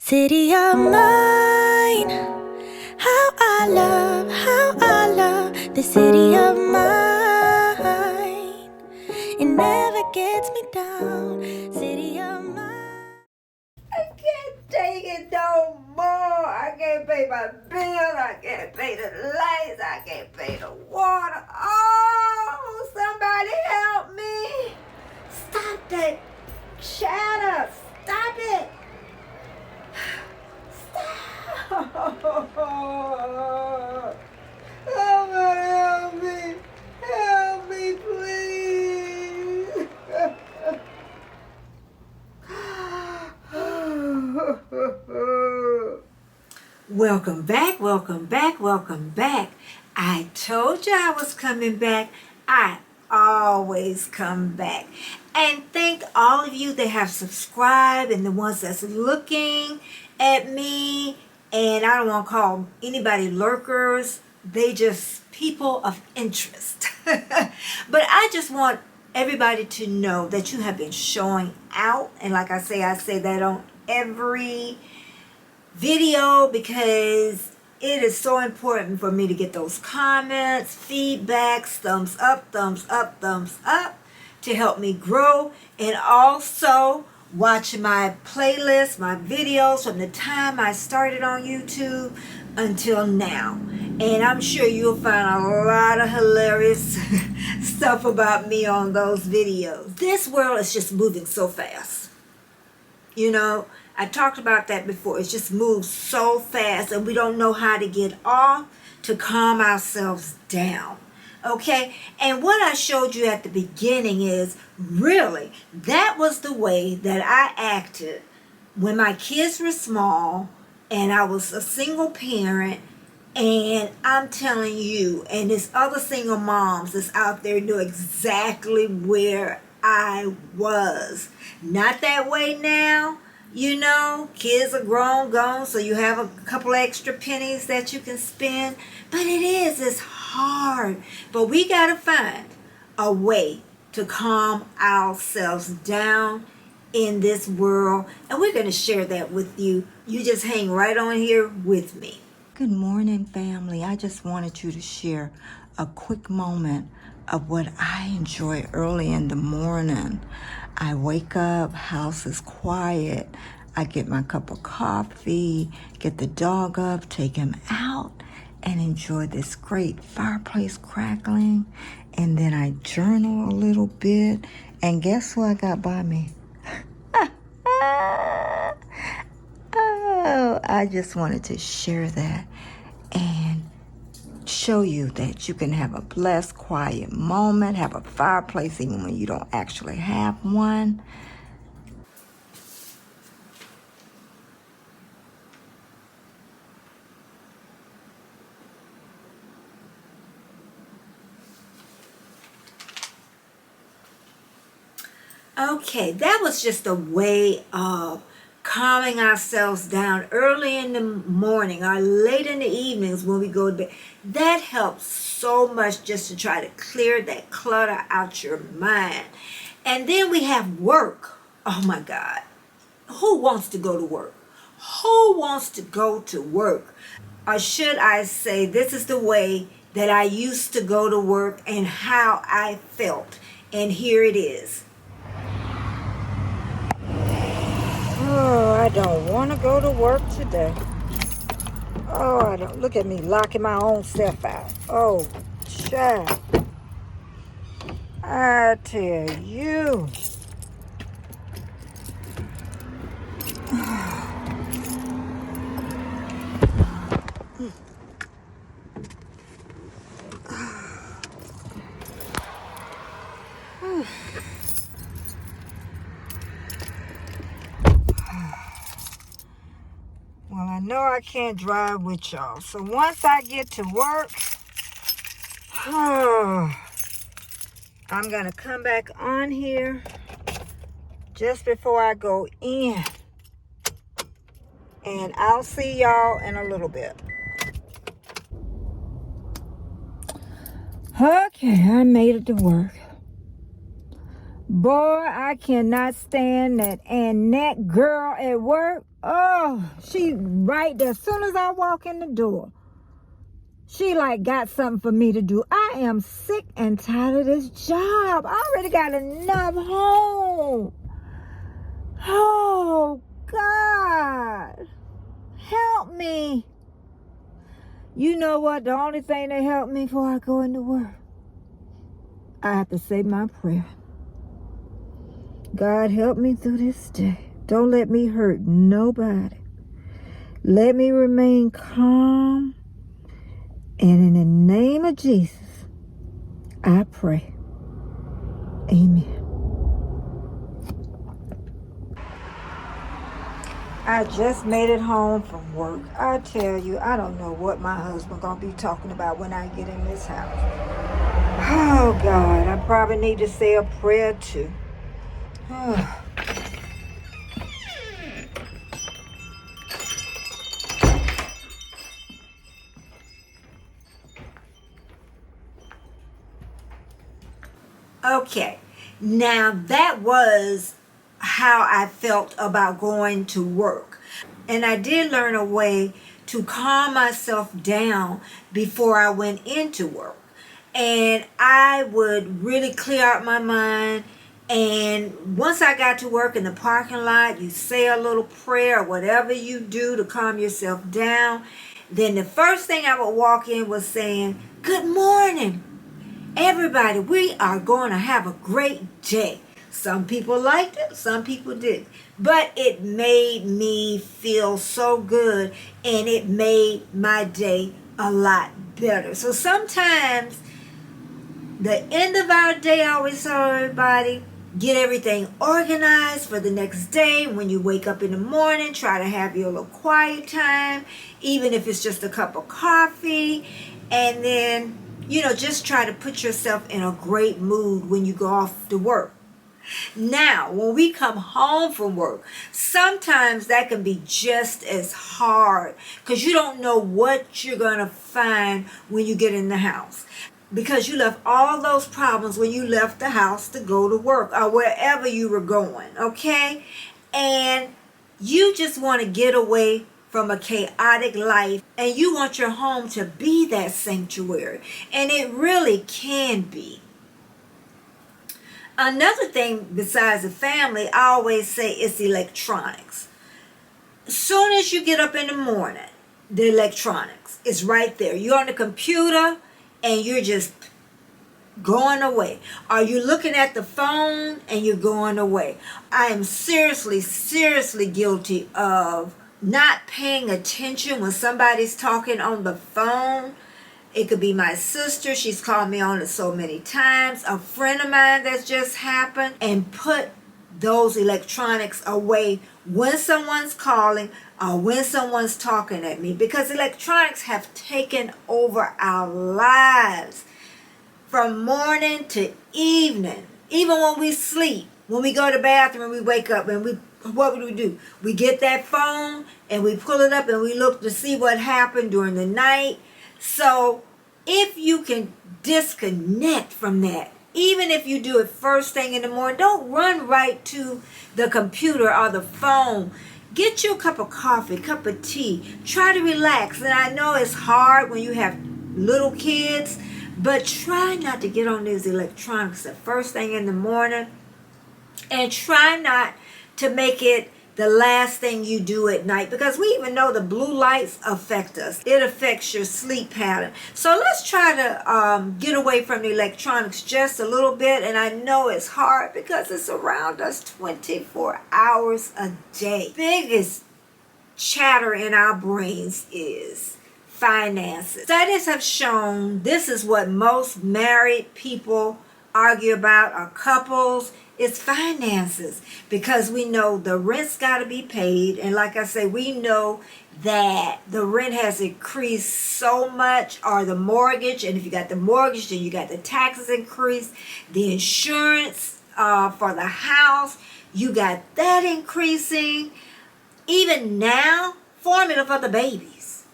City of mine, how I love the city of mine. It never gets me down, city of mine. I can't take it no more. I can't pay my bills. I can't pay the lights. I can't pay the water. Oh, somebody help me. Stop that chatter. Stop it. Stop. Somebody help me. Help me, please. Welcome back, welcome back, welcome back. I told you I was coming back. I always come back. And thank all of you that have subscribed and the ones that's looking at me. And I don't want to call anybody lurkers. They just people of interest. But I just want everybody to know that you have been showing out. And like I say that on every video because it is so important for me to get those comments, feedbacks, thumbs up, to help me grow. And also watch my playlist, my videos from the time I started on YouTube until now. And I'm sure you'll find a lot of hilarious stuff about me on those videos. This world is just moving so fast. You know, I talked about that before. It just moves so fast and we don't know how to get off to calm ourselves down. Okay? And what I showed you at the beginning is really that was the way that I acted when my kids were small and I was a single parent. And I'm telling you, and this other single moms that's out there know exactly where I was. Not that way now. You know, kids are grown, gone, so you have a couple extra pennies that you can spend. But it's hard. But we got to find a way to calm ourselves down in this world. And we're going to share that with you. You just hang right on here with me. Good morning, family. I just wanted you to share a quick moment of what I enjoy early in the morning. I wake up, house is quiet. I get my cup of coffee, get the dog up, take him out, and enjoy this great fireplace crackling. And then I journal a little bit. And guess who I got by me? Oh, I just wanted to share that and show you that you can have a blessed, quiet moment, have a fireplace even when you don't actually have one. Okay, that was just a way of calming ourselves down early in the morning or late in the evenings when we go to bed. That helps so much just to try to clear that clutter out your mind. And then we have work. Oh my God. Who wants to go to work? Who wants to go to work? Or should I say, this is the way that I used to go to work and how I felt. And here it is. Oh, I don't want to go to work today. Oh, I don't. Look at me locking my own self out. Oh, child. I tell you. Well, I know I can't drive with y'all. So once I get to work, I'm going to come back on here just before I go in. And I'll see y'all in a little bit. Okay, I made it to work. Boy, I cannot stand that Annette girl at work. Oh, she right there. As soon as I walk in the door, she like got something for me to do. I am sick and tired of this job. I already got enough home. Oh, God. Help me. You know what? The only thing that helped me before I go into work, I have to say my prayer. God, help me through this day. Don't let me hurt nobody. Let me remain calm. And in the name of Jesus, I pray. Amen. I just made it home from work. I tell you, I don't know what my husband gonna be talking about when I get in this house. Oh God, I probably need to say a prayer too. Okay, now that was how I felt about going to work. And I did learn a way to calm myself down before I went into work. And I would really clear out my mind. And once I got to work in the parking lot, you say a little prayer or whatever you do to calm yourself down. Then the first thing I would walk in was saying, "Good morning, everybody. We are going to have a great day." Some people liked it, some people didn't. But it made me feel so good, and it made my day a lot better. So sometimes the end of our day, I always tell everybody, get everything organized for the next day. When you wake up in the morning, try to have your little quiet time, even if it's just a cup of coffee. And then, just try to put yourself in a great mood when you go off to work. Now, when we come home from work, sometimes that can be just as hard because you don't know what you're going to find when you get in the house. Because you left all those problems when you left the house to go to work or wherever you were going, okay? And you just want to get away from a chaotic life, and you want your home to be that sanctuary. And it really can be. Another thing besides the family, I always say it's electronics. As soon as you get up in the morning, the electronics is right there. You're on the computer and you're just going away. Are you looking at the phone and you're going away? I am seriously guilty of not paying attention when somebody's talking on the phone. It could be my sister. She's called me on it so many times. A friend of mine that's just happened. And put those electronics away when someone's calling or when someone's talking at me. Because electronics have taken over our lives from morning to evening. Even when we sleep, when we go to the bathroom and we wake up and what do? We get that phone and we pull it up and we look to see what happened during the night. So if you can disconnect from that, even if you do it first thing in the morning, don't run right to the computer or the phone. Get you a cup of coffee, cup of tea. Try to relax. And I know it's hard when you have little kids, but try not to get on these electronics the first thing in the morning. And try not to make it the last thing you do at night, because we even know the blue lights affect us. It affects your sleep pattern. So let's try to get away from the electronics just a little bit. And I know it's hard because it's around us 24 hours a day. Biggest chatter in our brains is finances. Studies have shown this is what most married people argue about, or couples. It's finances, because we know the rent's got to be paid. And like I say, we know that the rent has increased so much, or the mortgage. And if you got the mortgage, then you got the taxes increased. The insurance for the house, you got that increasing. Even now, formula for the babies.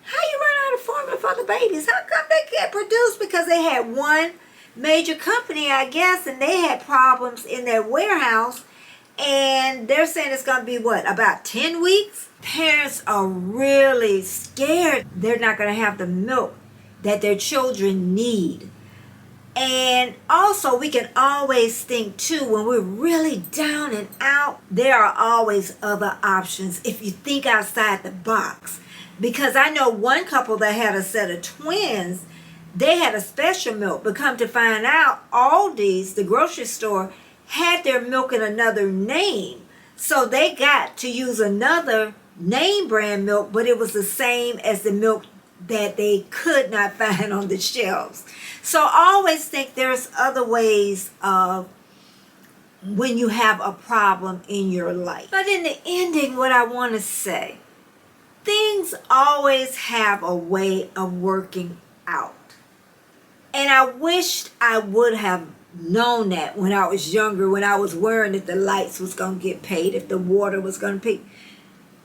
How you run out of formula for the babies? How come they can't produce? Because they had one major company, I guess, and they had problems in their warehouse, and they're saying it's going to be what, about 10 weeks? Parents are really scared they're not going to have the milk that their children need. And also, we can always think too, when we're really down and out, there are always other options if you think outside the box. Because I know one couple that had a set of twins, they had a special milk, but come to find out, Aldi's, the grocery store, had their milk in another name. So they got to use another name brand milk, but it was the same as the milk that they could not find on the shelves. So always think there's other ways of when you have a problem in your life. But in the ending, what I want to say, things always have a way of working out. And I wished I would have known that when I was younger, when I was worrying if the lights was going to get paid, if the water was going to pay,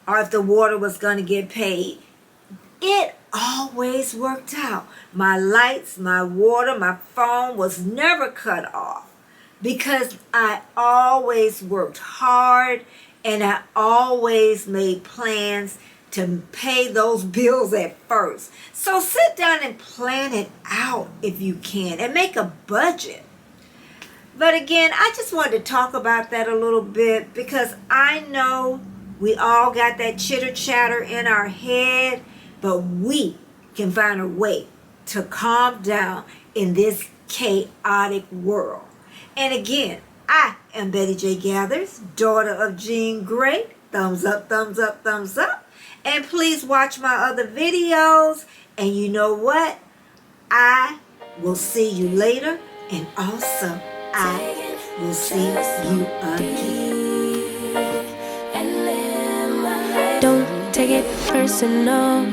or if the water was going to get paid. It always worked out. My lights, my water, my phone was never cut off because I always worked hard and I always made plans to pay those bills at first. So sit down and plan it out if you can and make a budget. But again, I just wanted to talk about that a little bit because I know we all got that chitter chatter in our head, but we can find a way to calm down in this chaotic world. And again, I am Betty J. Gathers, daughter of Jean Grey. Thumbs up, thumbs up, thumbs up. And please watch my other videos. And you know what? I will see you later. And also, I will see you again. Don't take it personal.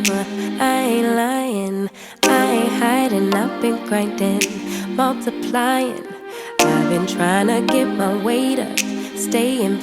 I ain't lying. I ain't hiding. I've been grinding, multiplying. I've been trying to get my weight up, staying